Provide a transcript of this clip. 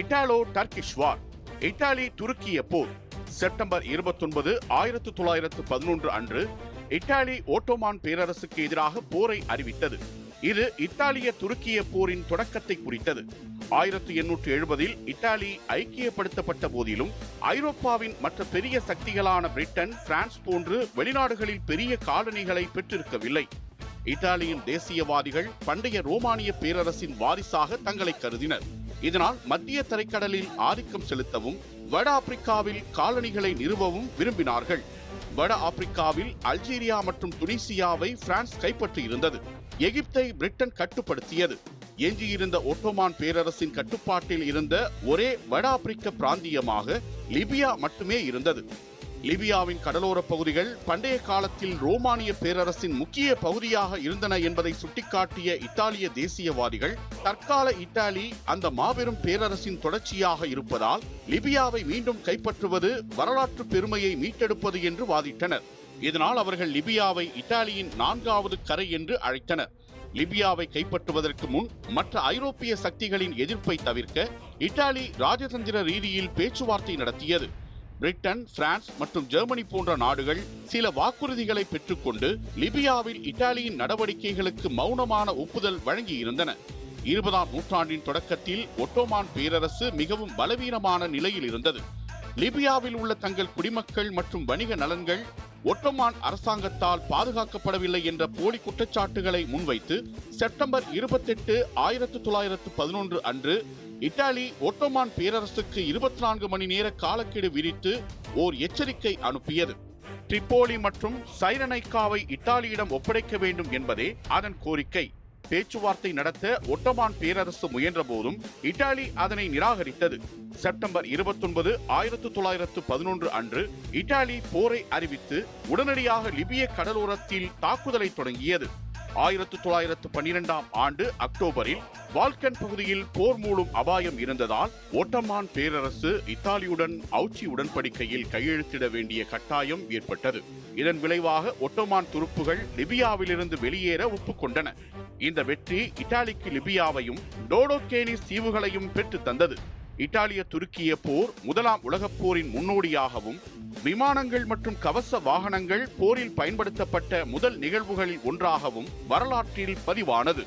Italo Turkish வார், Italy துருக்கிய போர். September 29, 1911 அன்று Italy Ottoman பேரரசுக்கு எதிராக போரை அறிவித்தது. இது இத்தாலிய துருக்கிய போரின் தொடக்கத்தை குறித்தது. 1870 இத்தாலி ஐக்கியப்படுத்தப்பட்ட போதிலும் ஐரோப்பாவின் மற்ற பெரிய சக்திகளான பிரிட்டன், பிரான்ஸ் போன்று வெளிநாடுகளில் பெரிய காலனிகளை பெற்றிருக்கவில்லை. இத்தாலியின் தேசியவாதிகள் பண்டைய ரோமானிய பேரரசின் வாரிசாக தங்களை கருதினர். இதனால் மத்திய தரைக்கடலில் ஆதிக்கம் செலுத்தவும் வட ஆப்பிரிக்காவில் காலனிகளை நிறுவவும் விரும்பினார்கள். வட ஆப்பிரிக்காவில் அல்ஜீரியா மற்றும் துனிசியாவை பிரான்ஸ் கைப்பற்றியிருந்தது. எகிப்தை பிரிட்டன் கட்டுப்படுத்தியது. எஞ்சியிருந்த ஒட்டோமான் பேரரசின் கட்டுப்பாட்டில் இருந்த ஒரே வட ஆப்பிரிக்க பிராந்தியமாக லிபியா மட்டுமே இருந்தது. லிபியாவின் கடலோர பகுதிகள் பண்டைய காலத்தில் ரோமானிய பேரரசின் முக்கிய பகுதியாக இருந்தன என்பதை சுட்டிக்காட்டிய இத்தாலிய தேசியவாதிகள் தற்கால இத்தாலி அந்த மாபெரும் பேரரசின் தொடர்ச்சியாக இருப்பதால் லிபியாவை மீண்டும் கைப்பற்றுவது வரலாற்று பெருமையை மீட்டெடுப்பது என்று வாதிட்டனர். இதனால் அவர்கள் லிபியாவை இத்தாலியின் 4வது கரை என்று அழைத்தனர். லிபியாவை கைப்பற்றுவதற்கு முன் மற்ற ஐரோப்பிய சக்திகளின் எதிர்ப்பை தவிர்க்க இத்தாலி ராஜதந்திர ரீதியில் பேச்சுவார்த்தை நடத்தியது. பிரிட்டன், பிரான்ஸ் மற்றும் ஜெர்மனி போன்ற நாடுகள் சில வாக்குறுதிகளை பெற்றுக்கொண்டு லிபியாவில் இத்தாலியின் நடவடிக்கைகளுக்கு மௌனமான ஒப்புதல் வழங்கியிருந்தன. 20ஆம் நூற்றாண்டின் தொடக்கத்தில் ஒட்டோமான் பேரரசு மிகவும் பலவீனமான நிலையில் இருந்தது. லிபியாவில் உள்ள தங்கள் குடிமக்கள் மற்றும் வணிக நலன்கள் ஒட்டோமான் அரசாங்கத்தால் பாதுகாக்கப்படவில்லை என்ற போலி குற்றச்சாட்டுகளை முன்வைத்து செப்டம்பர் 28, 1911 அன்று இத்தாலி ஒட்டோமான் பேரரசுக்கு 24 மணி நேர காலக்கெடு விதித்து ஓர் எச்சரிக்கை அனுப்பியது. ட்ரிப்போலி மற்றும் சைரனைக்காவை இத்தாலியிடம் ஒப்படைக்க வேண்டும் என்பதே அதன் கோரிக்கை. பேச்சுவார்த்தை நடத்த ஒட்டோமான் பேரரசு முயன்ற போதும் இத்தாலி அதனை நிராகரித்தது. செப்டம்பர் 29, 1911 அன்று இத்தாலி போரை அறிவித்து உடனடியாக லிபிய கடலோரத்தில் தாக்குதலை தொடங்கியது. 1912ஆம் ஆண்டு அக்டோபரில் பால்கன் பகுதியில் போர் மூலம் அபாயம் இருந்ததால் ஒட்டோமான் பேரரசு இத்தாலியுடன் அவுச்சி உடன்படிக்கையில் கையெழுத்திட வேண்டிய கட்டாயம் ஏற்பட்டது. இதன் விளைவாக ஒட்டோமான் துருப்புகள் லிபியாவிலிருந்து வெளியேற ஒப்புக்கொண்டன. இந்த வெற்றி இத்தாலிக்கு லிபியாவையும் டோடோகேனிஸ் தீவுகளையும் பெற்று தந்தது. இத்தாலிய துருக்கிய போர் 1ஆம் உலகப் போரின் முன்னோடியாகவும் விமானங்கள் மற்றும் கவச வாகனங்கள் போரில் பயன்படுத்தப்பட்ட முதல் நிகழ்வுகளில் ஒன்றாகவும் வரலாற்றில் பதிவானது.